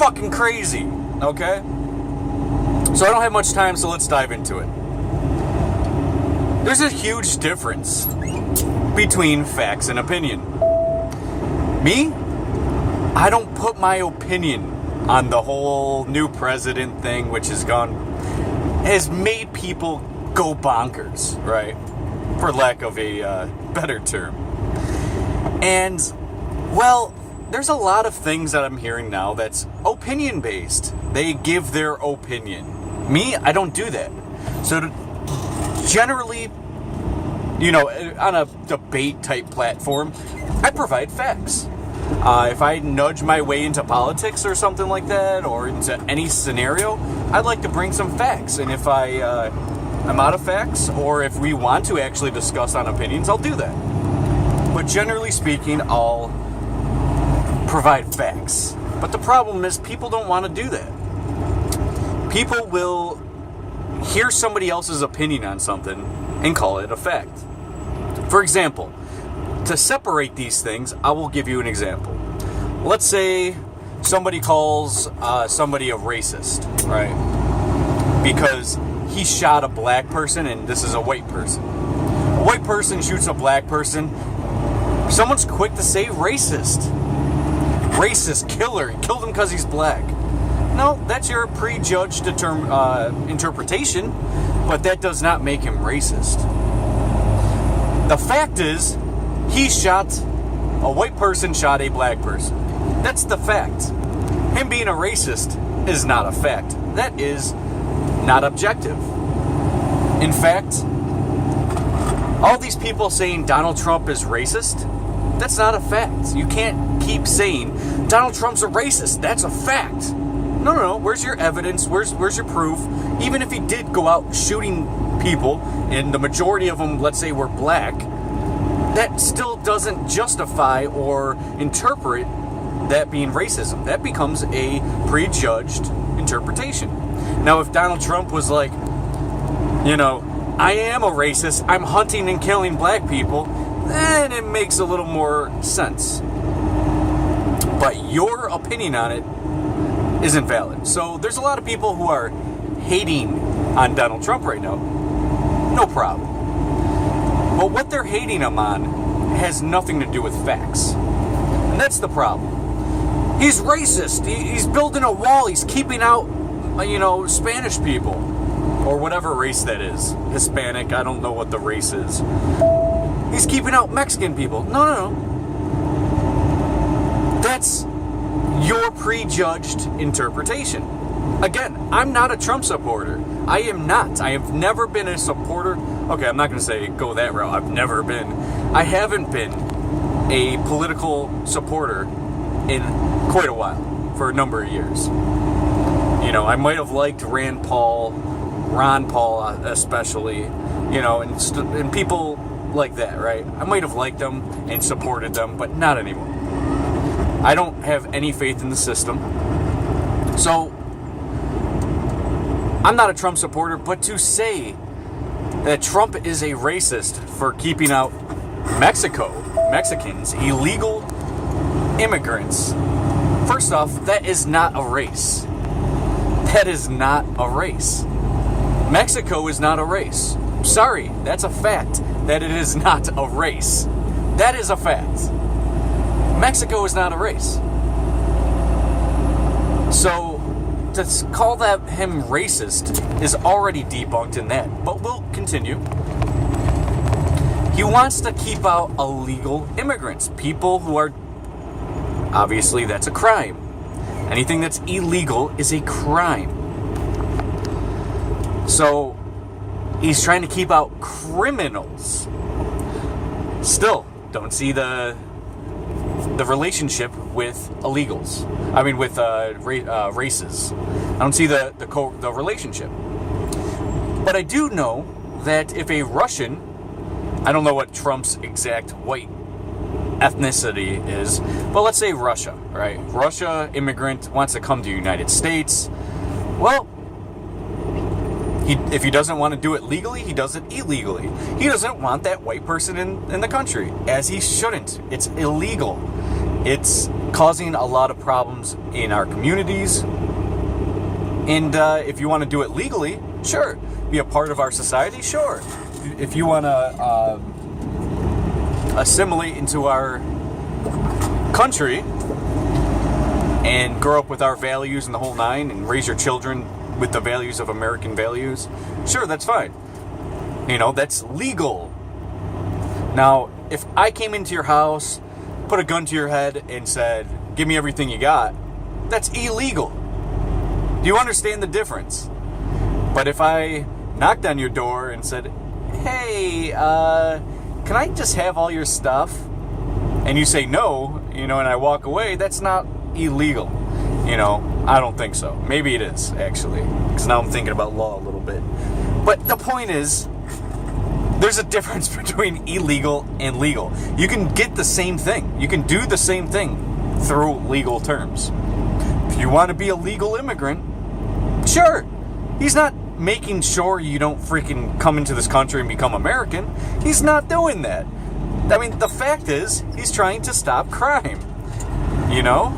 fucking crazy, okay? So I don't have much time, so let's dive into it. There's a huge difference between facts and opinion. Me, I don't put my opinion on the whole new president thing, which has made people go bonkers, right? For lack of a better term. And, well, there's a lot of things that I'm hearing now that's opinion-based. They give their opinion. Me, I don't do that. So generally, on a debate-type platform, I provide facts. If I nudge my way into politics or something like that, or into any scenario, I'd like to bring some facts. And if I'm out of facts, or if we want to actually discuss on opinions, I'll do that. But generally speaking, I'll provide facts. But the problem is people don't want to do that. People will hear somebody else's opinion on something and call it a fact. For example, to separate these things, I will give you an example. Let's say somebody calls somebody a racist, right? Because he shot a black person and this is a white person. A white person shoots a black person. Someone's quick to say racist. Racist, killer. He killed him because he's black. No, that's your prejudged interpretation, but that does not make him racist. The fact is, a white person shot a black person. That's the fact. Him being a racist is not a fact. That is not objective. In fact, all these people saying Donald Trump is racist, that's not a fact. You can't keep saying Donald Trump's a racist. That's a fact. No. Where's your evidence? Where's your proof? Even if he did go out shooting people, and the majority of them, let's say, were black, that still doesn't justify or interpret that being racism. That becomes a prejudged interpretation. Now, if Donald Trump was like, I am a racist, I'm hunting and killing black people, then it makes a little more sense. But your opinion on it isn't valid. So there's a lot of people who are hating on Donald Trump right now. No problem. But what they're hating him on has nothing to do with facts. And that's the problem. He's racist. He's building a wall. He's keeping out, Spanish people. Or whatever race that is. Hispanic. I don't know what the race is. He's keeping out Mexican people. No. That's your prejudged interpretation. Again, I'm not a Trump supporter. I am not. I have never been a supporter. Okay, I'm not going to say go that route. I haven't been a political supporter in quite a while, for a number of years. I might have liked Ron Paul especially, and people like that, right? I might have liked them and supported them, but not anymore. I don't have any faith in the system. So, I'm not a Trump supporter, but to say that Trump is a racist for keeping out Mexicans, illegal immigrants, first off, that is not a race. That is not a race. Mexico is not a race. Sorry, that's a fact that it is not a race. That is a fact. Mexico is not a race. So, to call him racist is already debunked in that. But we'll continue. He wants to keep out illegal immigrants. People who are... Obviously, that's a crime. Anything that's illegal is a crime. So, he's trying to keep out criminals. Still, don't see the relationship with illegals. I mean, with races. I don't see the relationship. But I do know that if a Russian, I don't know what Trump's exact white ethnicity is, but let's say Russia, right? Russia immigrant wants to come to the United States. Well, if he doesn't want to do it legally, he does it illegally. He doesn't want that white person in the country, as he shouldn't. It's illegal. It's causing a lot of problems in our communities. And if you want to do it legally, sure. Be a part of our society, sure. If you want to assimilate into our country and grow up with our values and the whole nine and raise your children with the values of American values, sure, that's fine. You know, that's legal. Now, if I came into your house, put a gun to your head and said, give me everything you got, that's illegal. Do you understand the difference? But if I knocked on your door and said, hey, can I just have all your stuff? And you say no, you know, and I walk away, that's not illegal. You know, I don't think so. Maybe it is, actually. Because now I'm thinking about law a little bit. But the point is, there's a difference between illegal and legal. You can get the same thing. You can do the same thing through legal terms. If you want to be a legal immigrant, sure. He's not making sure you don't freaking come into this country and become American. He's not doing that. I mean, the fact is, he's trying to stop crime. You know?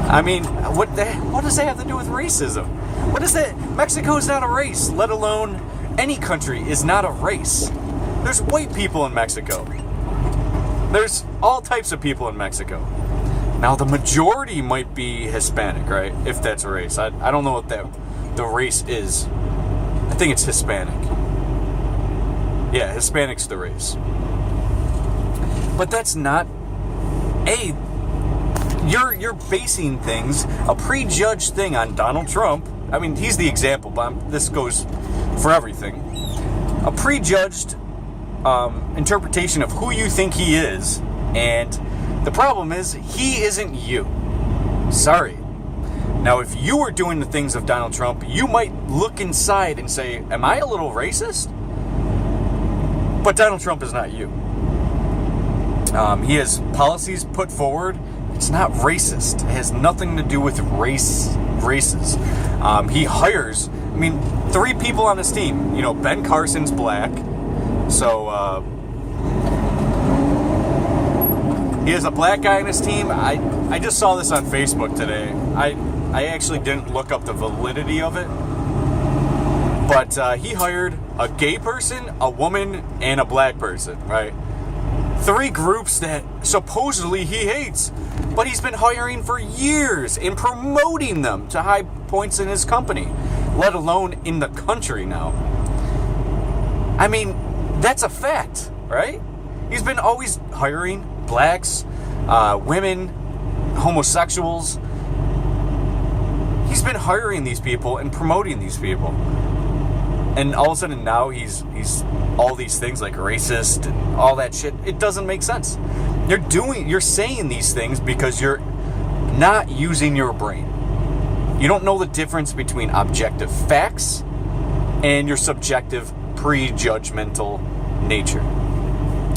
I mean, what does that have to do with racism? What is that? Mexico is not a race, let alone any country is not a race. There's white people in Mexico. There's all types of people in Mexico. Now, the majority might be Hispanic, right? If that's a race. I don't know what the race is. I think it's Hispanic. Yeah, Hispanic's the race. But that's not a... You're basing things, a prejudged thing on Donald Trump. I mean, he's the example, but this goes for everything. A prejudged interpretation of who you think he is, and the problem is, he isn't you. Sorry. Now, if you were doing the things of Donald Trump, you might look inside and say, am I a little racist? But Donald Trump is not you. He has policies put forward. It's not racist. It has nothing to do with races. He hires, 3 people on his team. You know, Ben Carson's black. So, he has a black guy on his team. I just saw this on Facebook today. I actually didn't look up the validity of it. But he hired a gay person, a woman, and a black person, right? 3 groups that supposedly he hates. But he's been hiring for years and promoting them to high points in his company, let alone in the country now. I mean, that's a fact, right? He's been always hiring blacks, women, homosexuals. He's been hiring these people and promoting these people. And all of a sudden now he's all these things like racist and all that shit. It doesn't make sense. You're saying these things because you're not using your brain. You don't know the difference between objective facts and your subjective prejudgmental nature.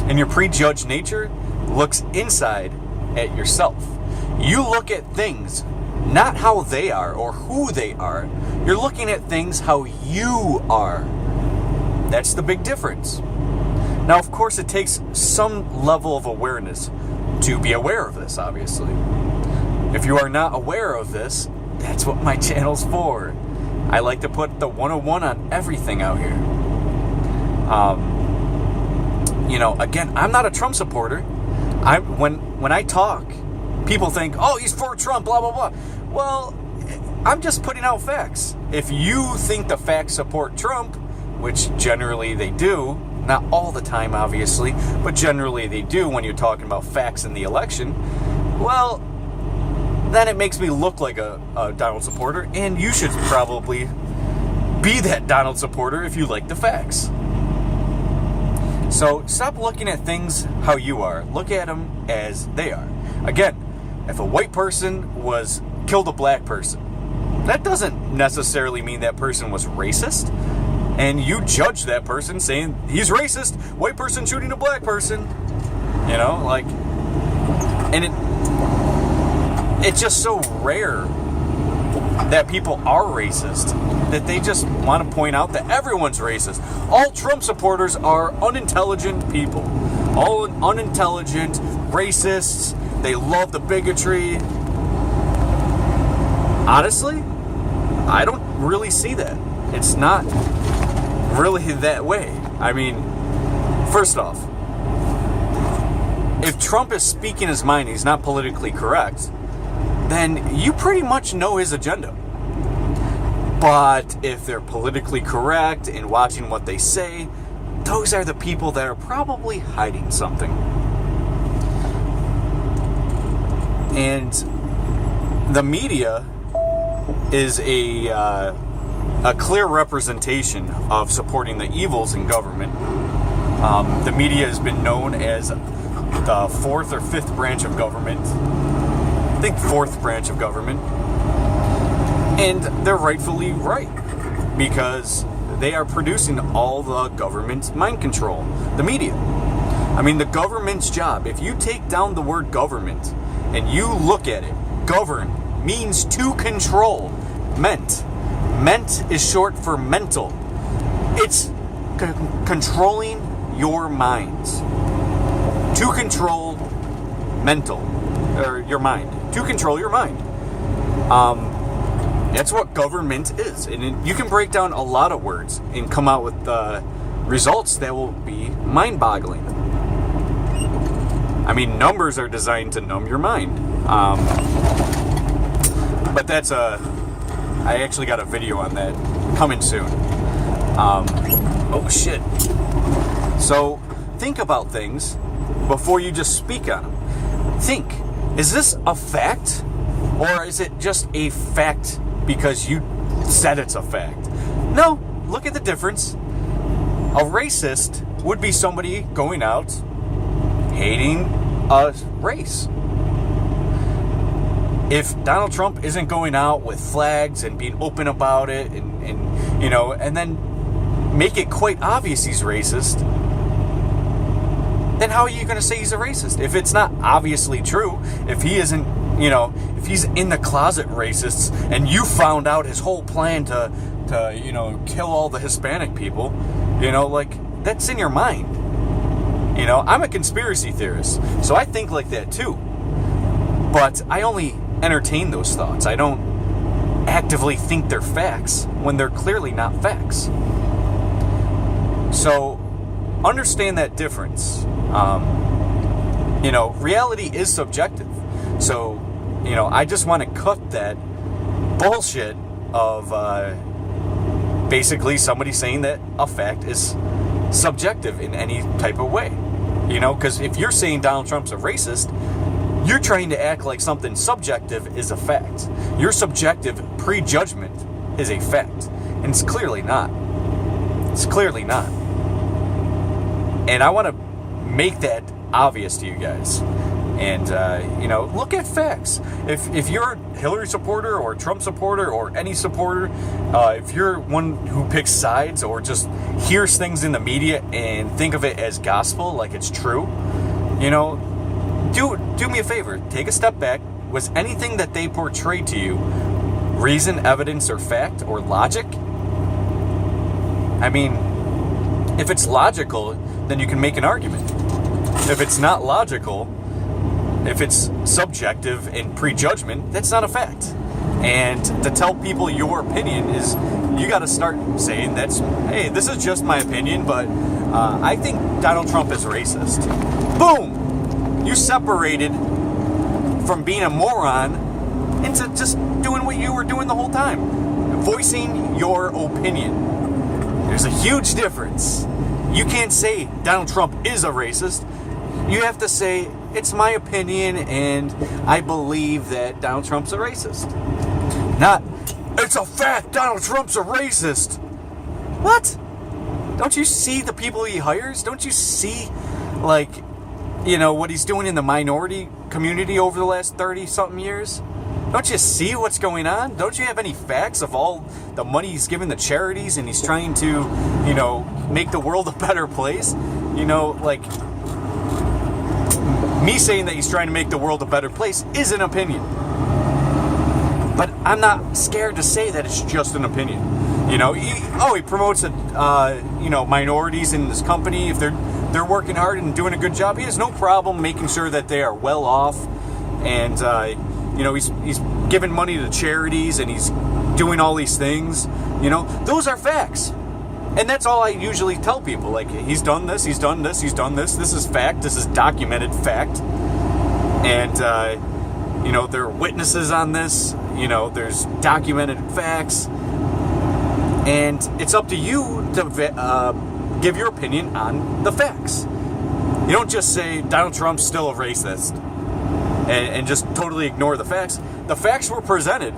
And your prejudged nature looks inside at yourself. You look at things not how they are or who they are. You're looking at things how you are. That's the big difference. Now, of course, it takes some level of awareness to be aware of this, obviously. If you are not aware of this, that's what my channel's for. I like to put the 101 on everything out here. Again, I'm not a Trump supporter. When I talk, people think, oh, he's for Trump, blah, blah, blah. Well, I'm just putting out facts. If you think the facts support Trump, which generally they do, not all the time, obviously, but generally they do when you're talking about facts in the election, well, then it makes me look like a Donald supporter, and you should probably be that Donald supporter if you like the facts. So stop looking at things how you are. Look at them as they are. Again, if a white person killed a black person, that doesn't necessarily mean that person was racist. And you judge that person saying he's racist, white person shooting a black person. And it's just so rare that people are racist that they just want to point out that everyone's racist. All Trump supporters are unintelligent people. All unintelligent, racists, They love the bigotry. Honestly, I don't really see that. It's not really that way. I mean, first off, if Trump is speaking his mind, he's not politically correct, then you pretty much know his agenda. But if they're politically correct and watching what they say, those are the people that are probably hiding something. And the media is a clear representation of supporting the evils in government. The media has been known as the fourth or fifth branch of government. I think fourth branch of government. And they're rightfully right, because they are producing all the government's mind control. The media. I mean, the government's job, if you take down the word government and you look at it, govern means to control. Ment is short for mental. It's controlling your minds. To control mental, or your mind. To control your mind. That's what government is. And you can break down a lot of words and come out with results that will be mind-boggling. I mean, numbers are designed to numb your mind. But that's I actually got a video on that coming soon. Oh, shit. So, think about things before you just speak on them. Think, is this a fact? Or is it just a fact because you said it's a fact? No, look at the difference. A racist would be somebody going out hating a race. If Donald Trump isn't going out with flags and being open about it and you know, and then make it quite obvious he's racist, then how are you going to say he's a racist? If it's not obviously true, if he isn't, you know, if he's in the closet racist and you found out his whole plan to you know, kill all the Hispanic people, you know, like, that's in your mind. You know, I'm a conspiracy theorist, so I think like that too. But I only entertain those thoughts. I don't actively think they're facts when they're clearly not facts. So, understand that difference. You know, reality is subjective. So, you know, I just want to cut that bullshit of basically somebody saying that a fact is subjective in any type of way. You know, because if you're saying Donald Trump's a racist, you're trying to act like something subjective is a fact. Your subjective prejudgment is a fact. And it's clearly not. It's clearly not. And I want to make that obvious to you guys. And, you know, look at facts. If you're a Hillary supporter or a Trump supporter or any supporter, if you're one who picks sides or just hears things in the media and think of it as gospel, like it's true, you know, do me a favor. Take a step back. Was anything that they portrayed to you reason, evidence, or fact, or logic? I mean, if it's logical, then you can make an argument. If it's not logical, if it's subjective and prejudgment, that's not a fact. And to tell people your opinion is, you got to start saying hey, this is just my opinion, but I think Donald Trump is racist. Boom! You separated from being a moron into just doing what you were doing the whole time. Voicing your opinion. There's a huge difference. You can't say Donald Trump is a racist. You have to say, it's my opinion and I believe that Donald Trump's a racist. Not, it's a fact Donald Trump's a racist. What? Don't you see the people he hires? Don't you see, like, you know, what he's doing in the minority community over the last 30-something years? Don't you see what's going on? Don't you have any facts of all the money he's giving the charities and he's trying to, you know, make the world a better place? You know, like, me saying that he's trying to make the world a better place is an opinion. But I'm not scared to say that it's just an opinion. You know, he promotes you know, minorities in this company. If they're working hard and doing a good job, he has no problem making sure that they are well off. and you know, he's giving money to charities, and he's doing all these things. You know, those are facts. And that's all I usually tell people. Like, he's done this, he's done this, he's done this. This is fact. This is documented fact. And, you know, there are witnesses on this. You know, there's documented facts. And it's up to you to give your opinion on the facts. You don't just say Donald Trump's still a racist and just totally ignore the facts. The facts were presented.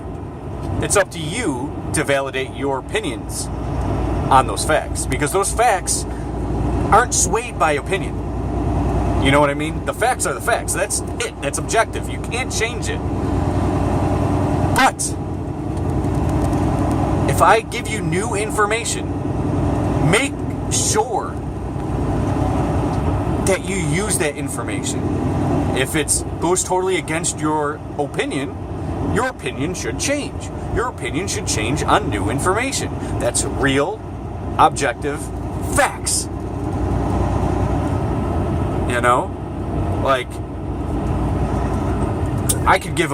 It's up to you to validate your opinions on those facts, because those facts aren't swayed by opinion. You know what I mean? The facts are the facts. That's it. That's objective. You can't change it. But if I give you new information, make sure that you use that information. If it goes totally against your opinion should change. Your opinion should change on new information. That's real, objective facts. You know, like, I could give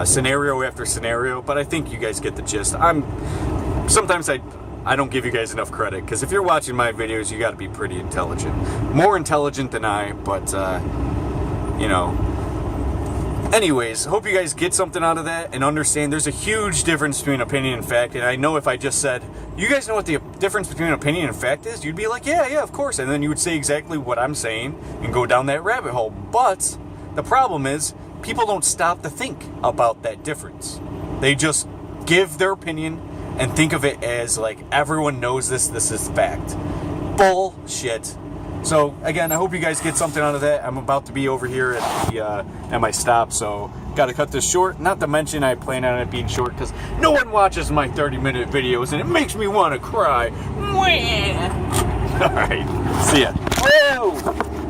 scenario after scenario, but I think you guys get the gist. Sometimes I don't give you guys enough credit, because if you're watching my videos, you got to be pretty intelligent, more intelligent than I. But you know. Anyways, hope you guys get something out of that and understand there's a huge difference between opinion and fact. And I know if I just said, you guys know what the difference between opinion and fact is, you'd be like, yeah, of course. And then you would say exactly what I'm saying and go down that rabbit hole. But the problem is, people don't stop to think about that difference. They just give their opinion and think of it as like, everyone knows this is fact. Bullshit. So again, I hope you guys get something out of that. I'm about to be over here at my stop, so got to cut this short. Not to mention, I plan on it being short because no one watches my 30-minute videos, and it makes me want to cry. All right, see ya. Woo!